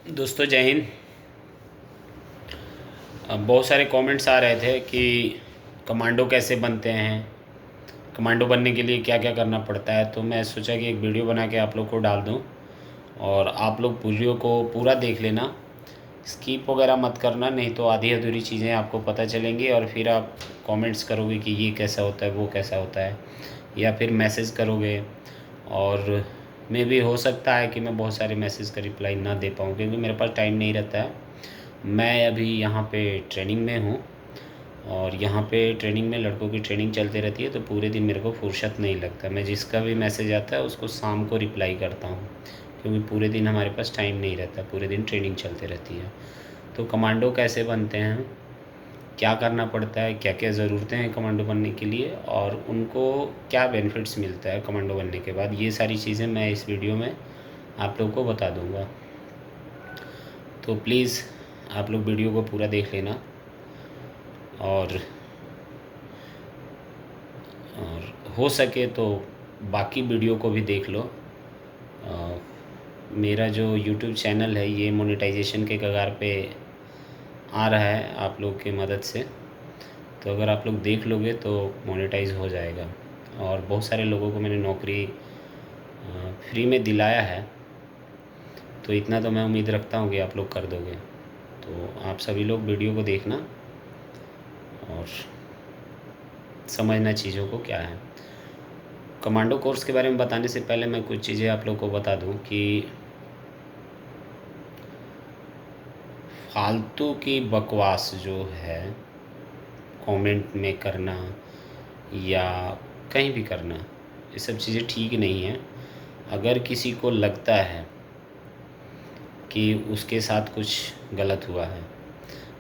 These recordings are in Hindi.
दोस्तों जय हिंद। अब बहुत सारे कमेंट्स आ रहे थे कि कमांडो कैसे बनते हैं, कमांडो बनने के लिए क्या क्या करना पड़ता है। तो मैं सोचा कि एक वीडियो बना के आप लोग को डाल दूं और आप लोग वीडियो को पूरा देख लेना, स्किप वगैरह मत करना, नहीं तो आधी अधूरी चीज़ें आपको पता चलेंगी और फिर आप कमेंट्स करोगे कि ये कैसा होता है, वो कैसा होता है, या फिर मैसेज करोगे। और मे भी हो सकता है कि मैं बहुत सारे मैसेज का रिप्लाई ना दे पाऊँ क्योंकि मेरे पास टाइम नहीं रहता है। मैं अभी यहाँ पे ट्रेनिंग में हूँ और यहाँ पे ट्रेनिंग में लड़कों की ट्रेनिंग चलती रहती है, तो पूरे दिन मेरे को फुर्सत नहीं लगता। मैं जिसका भी मैसेज आता है उसको शाम को रिप्लाई करता हूँ क्योंकि पूरे दिन हमारे पास टाइम नहीं रहता, पूरे दिन ट्रेनिंग चलती रहती है। तो कमांडो कैसे बनते हैं, क्या करना पड़ता है, क्या क्या ज़रूरतें हैं कमांडो बनने के लिए और उनको क्या बेनिफिट्स मिलता है कमांडो बनने के बाद, ये सारी चीज़ें मैं इस वीडियो में आप लोग को बता दूँगा। तो प्लीज़ आप लोग वीडियो को पूरा देख लेना और हो सके तो बाकी वीडियो को भी देख लो। मेरा जो यूट्यूब चैनल है ये मोनेटाइजेशन के कगार पे आ रहा है आप लोग की मदद से, तो अगर आप लोग देख लोगे तो मोनेटाइज हो जाएगा। और बहुत सारे लोगों को मैंने नौकरी फ्री में दिलाया है, तो इतना तो मैं उम्मीद रखता हूँ कि आप लोग कर दोगे। तो आप सभी लोग वीडियो को देखना और समझना चीज़ों को क्या है। कमांडो कोर्स के बारे में बताने से पहले मैं कुछ चीज़ें आप लोग को बता दूं कि फालतू की बकवास जो है कमेंट में करना या कहीं भी करना, ये सब चीज़ें ठीक नहीं है। अगर किसी को लगता है कि उसके साथ कुछ गलत हुआ है,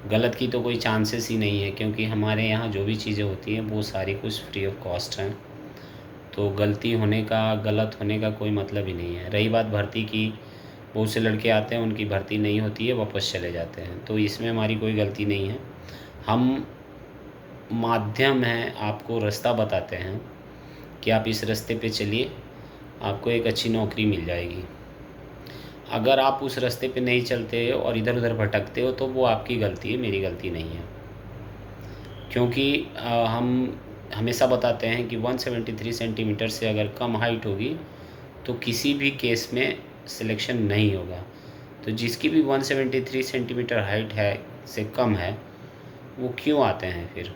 गलत की तो कोई चांसेस ही नहीं है क्योंकि हमारे यहाँ जो भी चीज़ें होती हैं वो सारी कुछ फ्री ऑफ कॉस्ट हैं। तो गलती होने का, गलत होने का कोई मतलब ही नहीं है। रही बात भर्ती की, बहुत से लड़के आते हैं उनकी भर्ती नहीं होती है, वापस चले जाते हैं, तो इसमें हमारी कोई गलती नहीं है। हम माध्यम हैं, आपको रास्ता बताते हैं कि आप इस रास्ते पे चलिए, आपको एक अच्छी नौकरी मिल जाएगी। अगर आप उस रास्ते पे नहीं चलते और इधर उधर भटकते हो तो वो आपकी गलती है, मेरी गलती नहीं है। क्योंकि हम हमेशा बताते हैं कि 173 सेंटीमीटर से अगर कम हाइट होगी तो किसी भी केस में सिलेक्शन नहीं होगा। तो जिसकी भी 173 सेंटीमीटर हाइट है से कम है वो क्यों आते हैं फिर।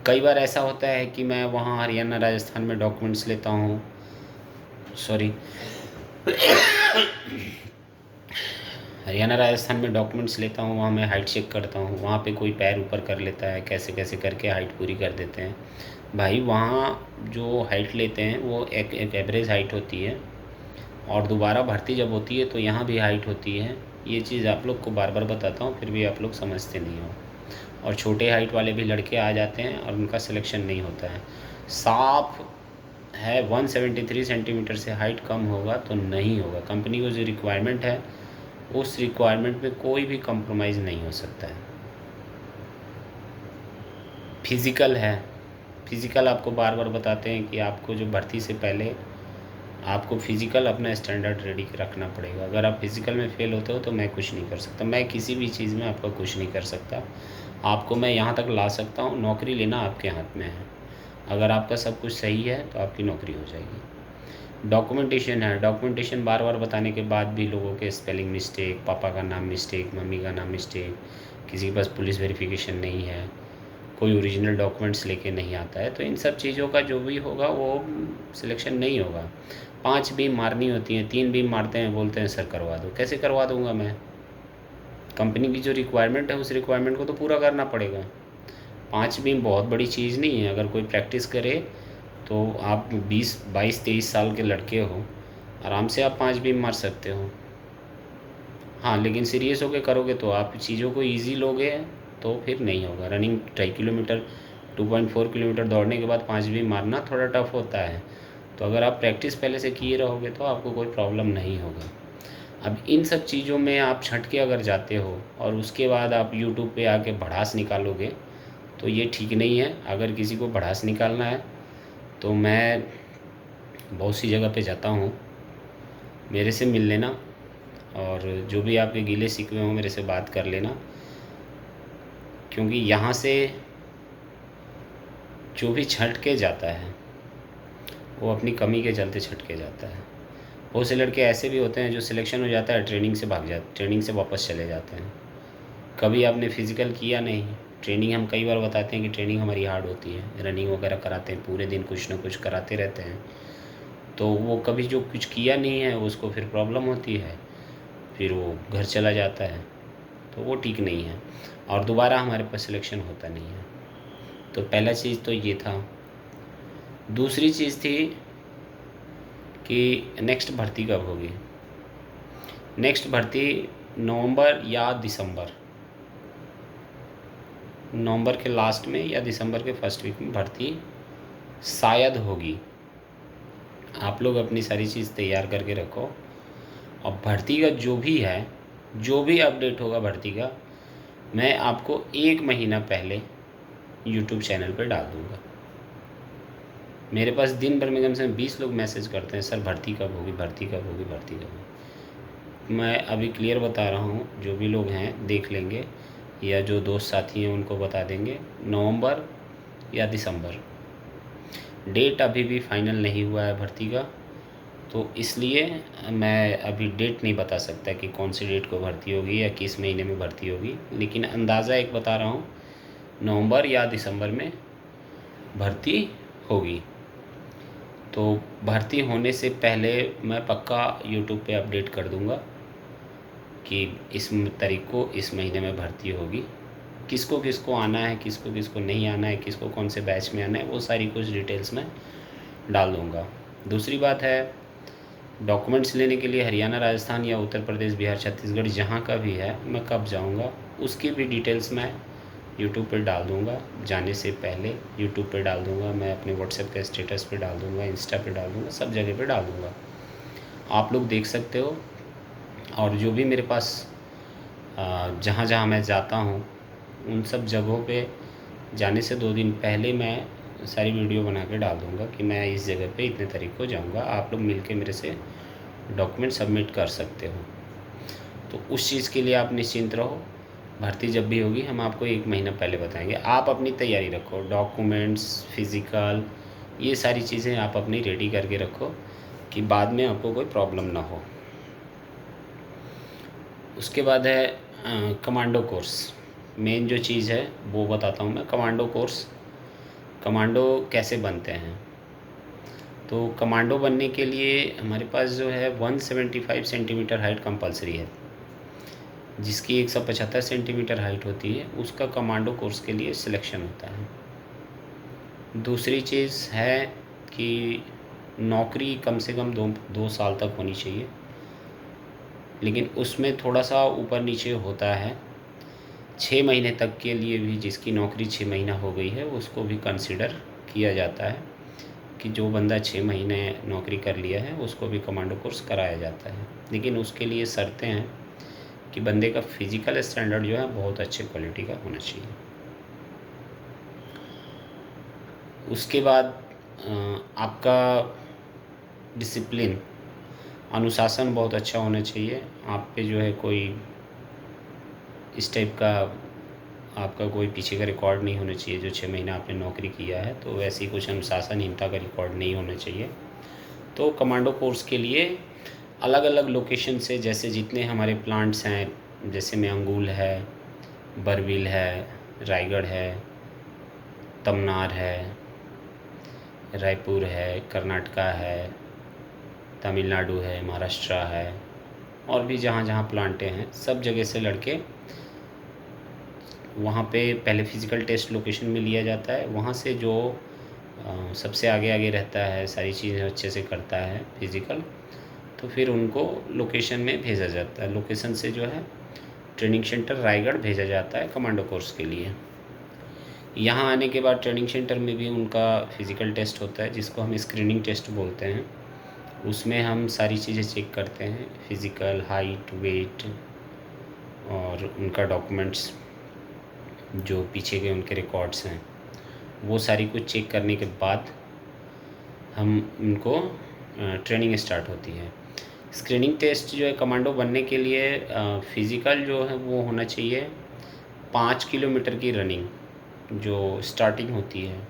कई बार ऐसा होता है कि मैं वहाँ हरियाणा राजस्थान में डॉक्यूमेंट्स लेता हूँ, सॉरी हरियाणा राजस्थान में डॉक्यूमेंट्स लेता हूँ, वहाँ मैं हाइट चेक करता हूँ, वहाँ पे कोई पैर ऊपर कर लेता है, कैसे कैसे करके हाइट पूरी कर देते हैं। भाई वहाँ जो हाइट लेते हैं वो एक एवरेज हाइट होती है और दोबारा भर्ती जब होती है तो यहाँ भी हाइट होती है। ये चीज़ आप लोग को बार बार बताता हूँ फिर भी आप लोग समझते नहीं हो। और छोटे हाइट वाले भी लड़के आ जाते हैं और उनका सिलेक्शन नहीं होता है। साफ है 173 सेंटीमीटर से हाइट कम होगा तो नहीं होगा। कंपनी को जो रिक्वायरमेंट है उस रिक्वायरमेंट में कोई भी कॉम्प्रोमाइज़ नहीं हो सकता है। फिज़िकल है, फिज़िकल आपको बार बार बताते हैं कि आपको जो भर्ती से पहले आपको फ़िज़िकल अपना स्टैंडर्ड रेडी रखना पड़ेगा। अगर आप फिज़िकल में फ़ेल होते हो तो मैं कुछ नहीं कर सकता, मैं किसी भी चीज़ में आपका कुछ नहीं कर सकता। आपको मैं यहाँ तक ला सकता हूँ, नौकरी लेना आपके हाथ में है। अगर आपका सब कुछ सही है तो आपकी नौकरी हो जाएगी। डॉक्यूमेंटेशन है, डॉक्यूमेंटेशन बार बार बताने के बाद भी लोगों के स्पेलिंग मिस्टेक, पापा का नाम मिस्टेक, मम्मी का नाम मिस्टेक, किसी के पास पुलिस वेरिफिकेशन नहीं है, कोई ओरिजिनल डॉक्यूमेंट्स लेके नहीं आता है, तो इन सब चीज़ों का जो भी होगा वो सिलेक्शन नहीं होगा। 5 बीम मारनी होती हैं, 3 बीम मारते हैं, बोलते हैं सर करवा दो। कैसे करवा दूंगा मैं? कंपनी की जो रिक्वायरमेंट है उस रिक्वायरमेंट को तो पूरा करना पड़ेगा। 5 बीम बहुत बड़ी चीज़ नहीं है। अगर कोई प्रैक्टिस करे तो आप 22-23 साल के लड़के हो, आराम से आप 5 बीम मार सकते हो। हाँ, लेकिन सीरियस होकर करोगे तो आप चीज़ों को ईजी लोगे तो फिर नहीं होगा। रनिंग 2.5 किलोमीटर 2.4 किलोमीटर दौड़ने के बाद 5 बीम मारना थोड़ा टफ होता है। तो अगर आप प्रैक्टिस पहले से किए रहोगे तो आपको कोई प्रॉब्लम नहीं होगा। अब इन सब चीज़ों में आप छट के अगर जाते हो और उसके बाद आप यूट्यूब पे आके भड़ास निकालोगे तो ये ठीक नहीं है। अगर किसी को भड़ास निकालना है तो मैं बहुत सी जगह पे जाता हूँ, मेरे से मिल लेना। और जो भी आपके गीले शिकवे हों मेरे से बात कर लेना, क्योंकि यहाँ से जो भी छँट के जाता है वो अपनी कमी के चलते छँट के जाता है। बहुत से लड़के ऐसे भी होते हैं जो सिलेक्शन हो जाता है, ट्रेनिंग से वापस चले जाते हैं। कभी आपने फ़िज़िकल किया नहीं। ट्रेनिंग हम कई बार बताते हैं कि ट्रेनिंग हमारी हार्ड होती है, रनिंग वगैरह कराते हैं, पूरे दिन कुछ ना कुछ कराते रहते हैं। तो वो कभी जो कुछ किया नहीं है उसको फिर प्रॉब्लम होती है, फिर वो घर चला जाता है, तो वो ठीक नहीं है और दोबारा हमारे पास सिलेक्शन होता नहीं है। तो पहला चीज़ तो ये था। दूसरी चीज़ थी कि नेक्स्ट भर्ती कब होगी। नेक्स्ट भर्ती नवंबर या नवंबर के लास्ट में या दिसंबर के फर्स्ट वीक में भर्ती शायद होगी। आप लोग अपनी सारी चीज़ तैयार करके रखो और भर्ती का जो भी अपडेट होगा भर्ती का, मैं आपको 1 महीना पहले यूट्यूब चैनल पर डाल दूँगा। मेरे पास दिन भर में कम से कम 20 लोग मैसेज करते हैं, सर भर्ती कब होगी, भर्ती कब होगी, भर्ती कब होगी। मैं अभी क्लियर बता रहा हूँ, जो भी लोग हैं देख लेंगे या जो दोस्त साथी हैं उनको बता देंगे, नवंबर या दिसंबर। डेट अभी भी फाइनल नहीं हुआ है भर्ती का, तो इसलिए मैं अभी डेट नहीं बता सकता कि कौन सी डेट को भर्ती होगी या किस महीने में भर्ती होगी, लेकिन अंदाज़ा एक बता रहा हूँ, नवंबर या दिसंबर में भर्ती होगी। तो भर्ती होने से पहले मैं पक्का यूट्यूब पे अपडेट कर दूंगा कि इस तारीख को इस महीने में भर्ती होगी। किसको किसको आना है, किसको किसको नहीं आना है, किसको कौन से बैच में आना है, वो सारी कुछ डिटेल्स मैं डाल दूँगा। दूसरी बात है, डॉक्यूमेंट्स लेने के लिए हरियाणा, राजस्थान या उत्तर प्रदेश, बिहार, छत्तीसगढ़ जहाँ का भी है, मैं कब जाऊँगा उसकी भी डिटेल्स मैं यूट्यूब पे डाल दूँगा। जाने से पहले यूट्यूब पे डाल दूँगा, मैं अपने व्हाट्सएप के स्टेटस पे डाल दूँगा, इंस्टा पे डाल दूँगा, सब जगह पे डाल दूँगा। आप लोग देख सकते हो। और जो भी मेरे पास जहाँ जहाँ मैं जाता हूँ उन सब जगहों पे जाने से 2 दिन पहले मैं सारी वीडियो बना के डाल दूँगा कि मैं इस जगह पे इतने तारीख को जाऊँगा। आप लोग मिल के मेरे से डॉक्यूमेंट सबमिट कर सकते हो। तो उस चीज़ के लिए आप निश्चिंत रहो। भर्ती जब भी होगी हम आपको 1 महीना पहले बताएंगे। आप अपनी तैयारी रखो, डॉक्यूमेंट्स, फिज़िकल, ये सारी चीज़ें आप अपनी रेडी करके रखो कि बाद में आपको कोई प्रॉब्लम ना हो। उसके बाद है कमांडो कोर्स। मेन जो चीज़ है वो बताता हूँ मैं। कमांडो कैसे बनते हैं। तो कमांडो बनने के लिए हमारे पास जो है 175 सेंटीमीटर हाइट कंपलसरी है। जिसकी 175 सेंटीमीटर हाइट होती है उसका कमांडो कोर्स के लिए सिलेक्शन होता है। दूसरी चीज़ है कि नौकरी कम से कम 2 साल तक होनी चाहिए, लेकिन उसमें थोड़ा सा ऊपर नीचे होता है। 6 महीने तक के लिए भी जिसकी नौकरी 6 महीना हो गई है उसको भी कंसिडर किया जाता है कि जो बंदा 6 महीने नौकरी कर लिया है उसको भी कमांडो कोर्स कराया जाता है। लेकिन उसके लिए शर्तें हैं कि बंदे का फिज़िकल स्टैंडर्ड जो है बहुत अच्छे क्वालिटी का होना चाहिए। उसके बाद आपका डिसिप्लिन, अनुशासन बहुत अच्छा होना चाहिए। आप पे जो है कोई इस टाइप का आपका कोई पीछे का रिकॉर्ड नहीं होना चाहिए। जो 6 महीना आपने नौकरी किया है तो वैसी कुछ अनुशासनहीनता का रिकॉर्ड नहीं होना चाहिए। तो कमांडो कोर्स के लिए अलग अलग लोकेशन से, जैसे जितने हमारे प्लांट्स हैं, जैसे में अंगूल है, बरबील है, रायगढ़ है, तमनार है, रायपुर है, कर्नाटका है, तमिलनाडु है, महाराष्ट्र है, और भी जहाँ जहाँ प्लांटें हैं सब जगह से लड़के वहाँ पे पहले फ़िज़िकल टेस्ट लोकेशन में लिया जाता है। वहाँ से जो सबसे आगे आगे रहता है, सारी चीज़ें अच्छे से करता है फ़िज़िकल, तो फिर उनको लोकेशन में भेजा जाता है। लोकेशन से जो है ट्रेनिंग सेंटर रायगढ़ भेजा जाता है कमांडो कोर्स के लिए। यहाँ आने के बाद ट्रेनिंग सेंटर में भी उनका फ़िज़िकल टेस्ट होता है जिसको हम स्क्रीनिंग टेस्ट बोलते हैं। उसमें हम सारी चीज़ें चेक करते हैं, फ़िज़िकल, हाइट, वेट और उनका डॉक्यूमेंट्स, जो पीछे के उनके रिकॉर्ड्स हैं, वो सारी कुछ चेक करने के बाद हम उनको ट्रेनिंग स्टार्ट होती है। स्क्रीनिंग टेस्ट जो है कमांडो बनने के लिए फ़िज़िकल जो है वो होना चाहिए 5 किलोमीटर की रनिंग जो स्टार्टिंग होती है।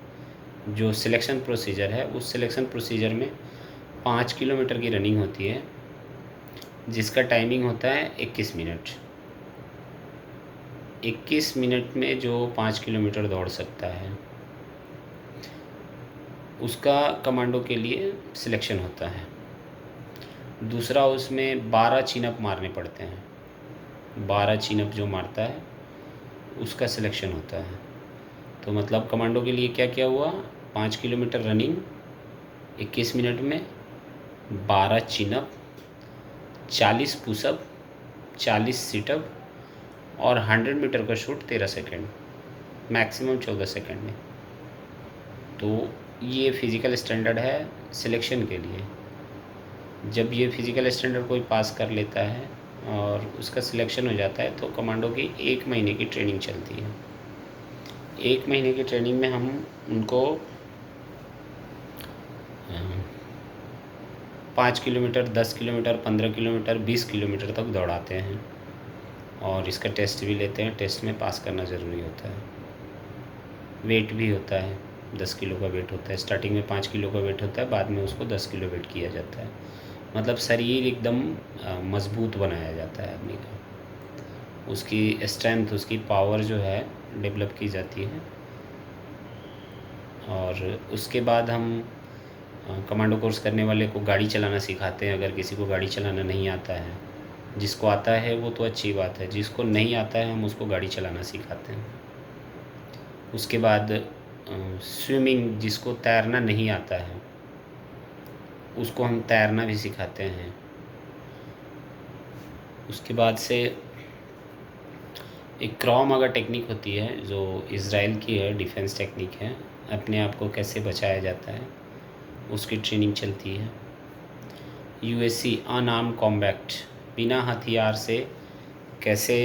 जो सिलेक्शन प्रोसीजर है उस सिलेक्शन प्रोसीजर में 5 किलोमीटर की रनिंग होती है, जिसका टाइमिंग होता है 21 मिनट। 21 मिनट में जो 5 किलोमीटर दौड़ सकता है उसका कमांडो के लिए सिलेक्शन होता है। दूसरा, उसमें 12 चिन-अप मारने पड़ते हैं। 12 चिन-अप जो मारता है उसका सिलेक्शन होता है। तो मतलब कमांडो के लिए क्या क्या हुआ, 5 किलोमीटर रनिंग 21 मिनट में, 12 चिन-अप, 40 पुशअप, 40 सिटअप और 100 मीटर का शूट 13 सेकेंड, मैक्सिमम 14 सेकेंड में। तो ये फ़िज़िकल स्टैंडर्ड है सिलेक्शन के लिए। जब ये फ़िज़िकल स्टैंडर्ड कोई पास कर लेता है और उसका सिलेक्शन हो जाता है तो कमांडो की 1 महीने की ट्रेनिंग चलती है। 1 महीने की ट्रेनिंग में हम उनको 5 किलोमीटर, 10 किलोमीटर, 15 किलोमीटर, 20 किलोमीटर तक दौड़ाते हैं और इसका टेस्ट भी लेते हैं। टेस्ट में पास करना ज़रूरी होता है। वेट भी होता है, 10 किलो का वेट होता है। स्टार्टिंग में 5 किलो का वेट होता है, बाद में उसको 10 किलो वेट किया जाता है। मतलब शरीर एकदम मज़बूत बनाया जाता है आदमी का। उसकी स्ट्रेंथ, उसकी पावर जो है डेवलप की जाती है। और उसके बाद हम कमांडो कोर्स करने वाले को गाड़ी चलाना सिखाते हैं। अगर किसी को गाड़ी चलाना नहीं आता है, जिसको आता है वो तो अच्छी बात है, जिसको नहीं आता है हम उसको गाड़ी चलाना सिखाते हैं। उसके बाद स्विमिंग, जिसको तैरना नहीं आता है उसको हम तैरना भी सिखाते हैं। उसके बाद से एक क्रॉ मागा टेक्निक होती है जो इज़राइल की है, डिफेंस टेक्निक है। अपने आप को कैसे बचाया जाता है उसकी ट्रेनिंग चलती है। यूएससी, अनआर्म्ड कॉम्बैट, बिना हथियार से कैसे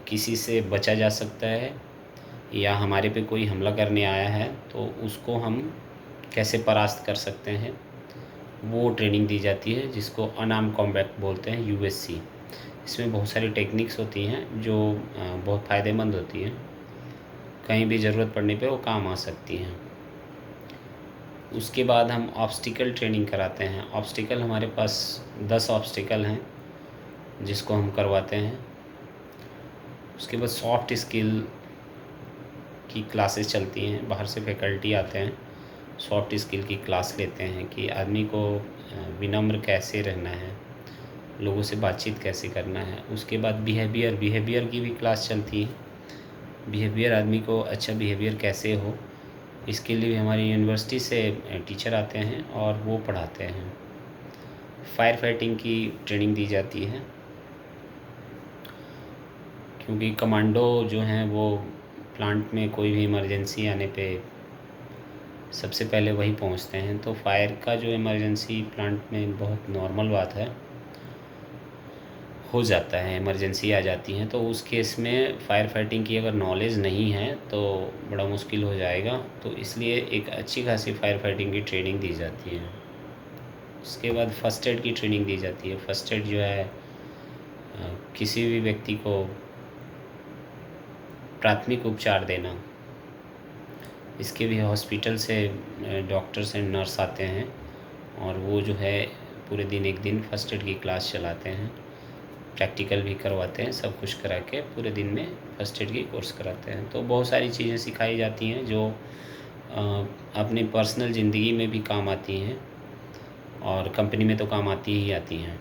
किसी से बचा जा सकता है, या हमारे पे कोई हमला करने आया है तो उसको हम कैसे परास्त कर सकते हैं, वो ट्रेनिंग दी जाती है, जिसको अनआर्म्ड कॉम्बैट बोलते हैं, यूएससी। इसमें बहुत सारी टेक्निक्स होती हैं जो बहुत फ़ायदेमंद होती हैं। कहीं भी ज़रूरत पड़ने पे वो काम आ सकती हैं। उसके बाद हम ऑब्स्टिकल ट्रेनिंग कराते हैं। ऑब्स्टिकल हमारे पास 10 ऑब्स्टिकल हैं जिसको हम करवाते हैं। उसके बाद सॉफ्ट स्किल की क्लासेस चलती हैं। बाहर से फैकल्टी आते हैं, सॉफ्ट स्किल की क्लास लेते हैं कि आदमी को विनम्र कैसे रहना है, लोगों से बातचीत कैसे करना है। उसके बाद बिहेवियर की भी क्लास चलती है। बिहेवियर, आदमी को अच्छा बिहेवियर कैसे हो, इसके लिए भी हमारी यूनिवर्सिटी से टीचर आते हैं और वो पढ़ाते हैं। फायर फाइटिंग की ट्रेनिंग दी जाती है, क्योंकि कमांडो जो हैं वो प्लांट में कोई भी इमरजेंसी आने पे सबसे पहले वही पहुंचते हैं। तो फायर का जो इमरजेंसी प्लांट में बहुत नॉर्मल बात है, हो जाता है, इमरजेंसी आ जाती है। तो उस केस में फ़ायर फाइटिंग की अगर नॉलेज नहीं है तो बड़ा मुश्किल हो जाएगा। तो इसलिए एक अच्छी खासी फ़ायर फाइटिंग की ट्रेनिंग दी जाती है। उसके बाद फ़र्स्ट एड की ट्रेनिंग दी जाती है। फ़र्स्ट एड जो है किसी भी व्यक्ति को प्राथमिक उपचार देना। इसके भी हॉस्पिटल से डॉक्टर्स एंड नर्स आते हैं और वो जो है पूरे दिन, एक दिन फ़र्स्ट एड की क्लास चलाते हैं, प्रैक्टिकल भी करवाते हैं, सब कुछ करा के पूरे दिन में फ़र्स्ट एड की कोर्स कराते हैं। तो बहुत सारी चीज़ें सिखाई जाती हैं जो अपनी पर्सनल ज़िंदगी में भी काम आती हैं और कंपनी में तो काम आती ही आती हैं।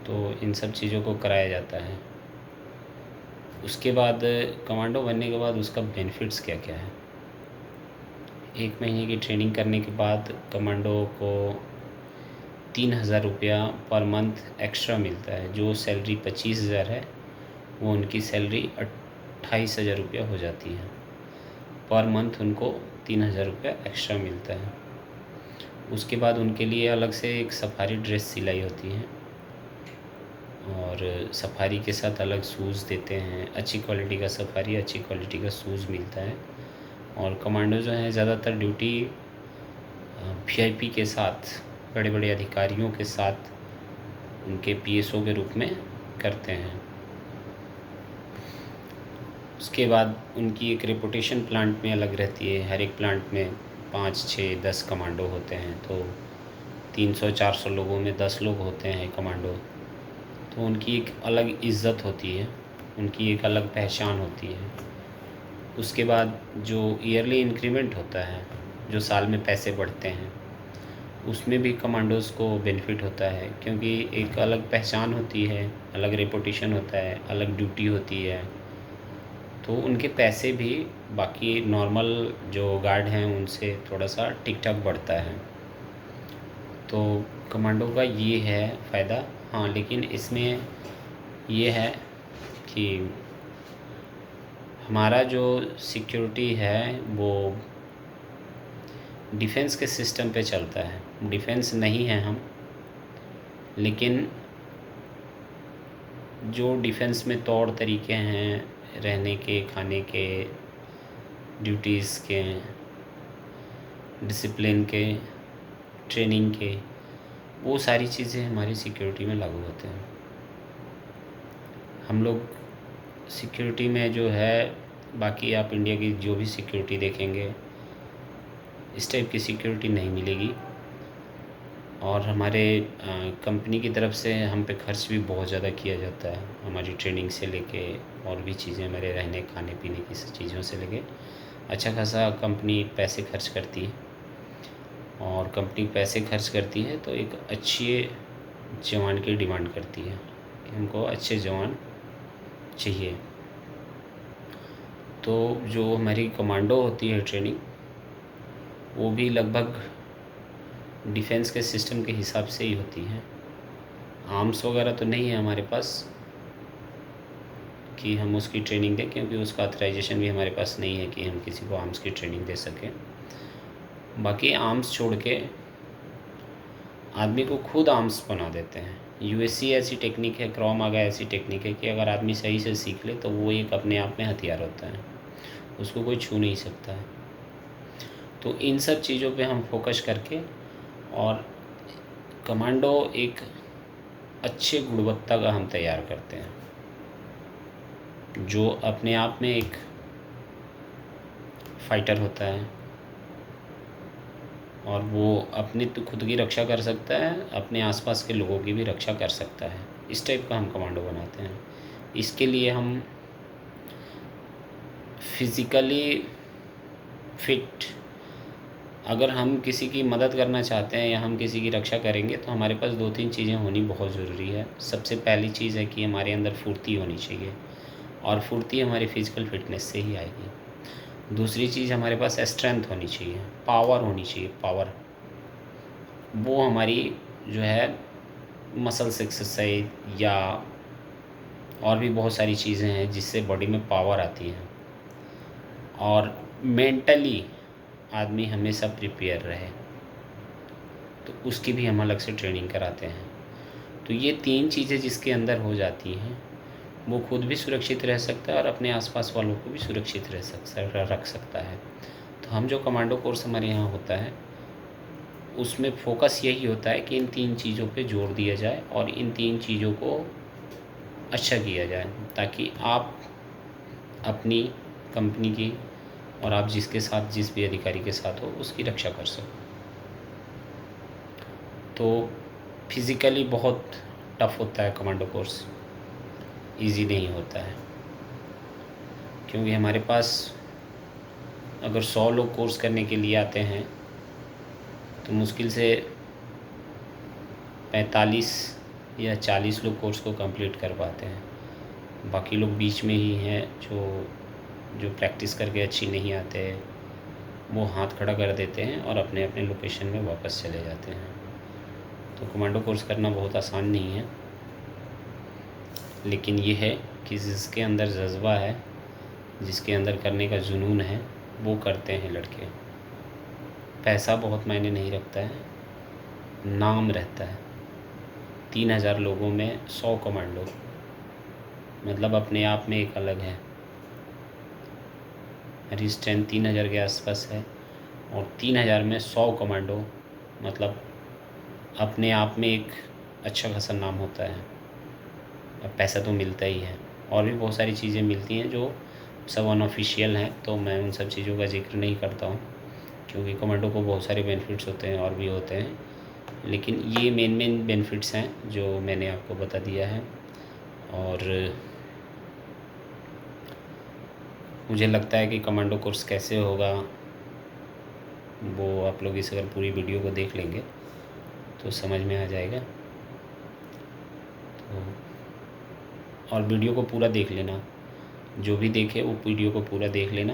तो इन सब चीज़ों को कराया जाता है। उसके बाद कमांडो बनने के बाद उसका बेनिफिट्स क्या क्या है। 1 महीने की ट्रेनिंग करने के बाद कमांडो को 3,000 रुपया पर मंथ एक्स्ट्रा मिलता है। जो सैलरी 25,000 है वो उनकी सैलरी 28,000 रुपया हो जाती है। पर मंथ उनको 3,000 रुपया एक्स्ट्रा मिलता है। उसके बाद उनके लिए अलग से एक सफारी ड्रेस सिलाई होती है और सफारी के साथ अलग शूज़ देते हैं। अच्छी क्वालिटी का सफारी, अच्छी क्वालिटी का शूज़ मिलता है। और कमांडो जो है ज़्यादातर ड्यूटी वीआईपी के साथ बड़े बड़े अधिकारियों के साथ उनके पीएसओ के रूप में करते हैं। उसके बाद उनकी एक रेपुटेशन प्लांट में अलग रहती है। हर एक प्लांट में 5, 6, 10 कमांडो होते हैं, तो 300-400 लोगों में 10 लोग होते हैं कमांडो। तो उनकी एक अलग इज़्ज़त होती है, उनकी एक अलग पहचान होती है। उसके बाद जो ईयरली इंक्रीमेंट होता है, जो साल में पैसे बढ़ते हैं, उसमें भी कमांडोज़ को बेनिफिट होता है, क्योंकि एक अलग पहचान होती है, अलग रेपुटेशन होता है, अलग ड्यूटी होती है। तो उनके पैसे भी बाकी नॉर्मल जो गार्ड हैं उनसे थोड़ा सा ठीक ठाक बढ़ता है। तो कमांडो का ये है फ़ायदा। हाँ, लेकिन इसमें ये है कि हमारा जो सिक्योरिटी है वो डिफेंस के सिस्टम पे चलता है। डिफेंस नहीं है हम, लेकिन जो डिफेंस में तौर तरीके हैं रहने के, खाने के, ड्यूटीज़ के, डिसिप्लिन के, ट्रेनिंग के, वो सारी चीज़ें हमारी सिक्योरिटी में लागू होते हैं। हम लोग सिक्योरिटी में जो है, बाकी आप इंडिया की जो भी सिक्योरिटी देखेंगे, इस टाइप की सिक्योरिटी नहीं मिलेगी। और हमारे कंपनी की तरफ से हम पे खर्च भी बहुत ज़्यादा किया जाता है, हमारी ट्रेनिंग से लेके और भी चीज़ें, हमारे रहने खाने पीने की चीज़ों से लेके अच्छा खासा कंपनी पैसे खर्च करती है। और कंपनी पैसे खर्च करती है तो एक अच्छे जवान की डिमांड करती है कि हमको अच्छे जवान चाहिए। तो जो हमारी कमांडो होती है ट्रेनिंग, वो भी लगभग डिफेंस के सिस्टम के हिसाब से ही होती है। आर्म्स वगैरह तो नहीं है हमारे पास कि हम उसकी ट्रेनिंग दें, क्योंकि उसका ऑथराइजेशन भी हमारे पास नहीं है कि हम किसी को आर्म्स की ट्रेनिंग दे सकें। बाकी आर्म्स छोड़ के आदमी को खुद आर्म्स बना देते हैं। यूएससी ऐसी टेक्निक है, क्राव मागा ऐसी टेक्निक है कि अगर आदमी सही से सीख ले तो वो एक अपने आप में हथियार होता है, उसको कोई छू नहीं सकता है। तो इन सब चीज़ों पे हम फोकस करके, और कमांडो एक अच्छे गुणवत्ता का हम तैयार करते हैं, जो अपने आप में एक फाइटर होता है और वो अपनी तो खुद की रक्षा कर सकता है, अपने आसपास के लोगों की भी रक्षा कर सकता है। इस टाइप का हम कमांडो बनाते हैं। इसके लिए हम फिज़िकली फिट, अगर हम किसी की मदद करना चाहते हैं या हम किसी की रक्षा करेंगे तो हमारे पास 2-3 चीज़ें होनी बहुत ज़रूरी है। सबसे पहली चीज़ है कि हमारे अंदर फुर्ती होनी चाहिए, और फुर्ती हमारी फ़िज़िकल फ़िटनेस से ही आएगी। दूसरी चीज़, हमारे पास स्ट्रेंथ होनी चाहिए, पावर होनी चाहिए, पावर। वो हमारी जो है मसल्स एक्सरसाइज या और भी बहुत सारी चीज़ें हैं जिससे बॉडी में पावर आती है। और मेंटली आदमी हमेशा प्रिपेयर रहे, तो उसकी भी हम अलग से ट्रेनिंग कराते हैं। तो ये 3 चीज़ें जिसके अंदर हो जाती हैं, वो खुद भी सुरक्षित रह सकता है और अपने आसपास वालों को भी सुरक्षित रख सकता है। तो हम जो कमांडो कोर्स हमारे यहाँ होता है, उसमें फ़ोकस यही होता है कि इन 3 चीज़ों पे जोर दिया जाए और इन 3 चीज़ों को अच्छा किया जाए, ताकि आप अपनी कंपनी की और आप जिसके साथ, जिस भी अधिकारी के साथ हो, उसकी रक्षा कर सको। तो फिज़िकली बहुत टफ होता है कमांडो कोर्स, इजी नहीं होता है, क्योंकि हमारे पास अगर 100 लोग कोर्स करने के लिए आते हैं तो मुश्किल से 45 या 40 लोग कोर्स को कंप्लीट कर पाते हैं। बाकी लोग बीच में ही हैं जो प्रैक्टिस करके अच्छी नहीं आते, वो हाथ खड़ा कर देते हैं और अपने अपने लोकेशन में वापस चले जाते हैं। तो कमांडो कोर्स करना बहुत आसान नहीं है, लेकिन ये है कि जिसके अंदर जज्बा है, जिसके अंदर करने का जुनून है, वो करते हैं लड़के। पैसा बहुत मायने नहीं रखता है, नाम रहता है। 3000 लोगों में 100 कमांडो, मतलब अपने आप में एक अलग है। हमारी स्ट्रेंथ 3000 के आसपास है, और 3000 में 100 कमांडो, मतलब अपने आप में एक अच्छा खासा नाम होता है, और पैसा तो मिलता ही है। और भी बहुत सारी चीज़ें मिलती हैं जो सब अनऑफिशियल हैं, तो मैं उन सब चीज़ों का ज़िक्र नहीं करता हूँ, क्योंकि कमांडो को बहुत सारे बेनिफिट्स होते हैं और भी होते हैं, लेकिन ये मेन बेनिफिट्स हैं जो मैंने आपको बता दिया है। और मुझे लगता है कि कमांडो कोर्स कैसे होगा वो आप लोग इस अगर पूरी वीडियो को देख लेंगे तो समझ में आ जाएगा। तो और वीडियो को पूरा देख लेना, जो भी देखे वो वीडियो को पूरा देख लेना,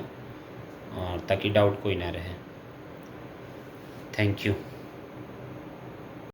और ताकि डाउट कोई ना रहे। Thank you.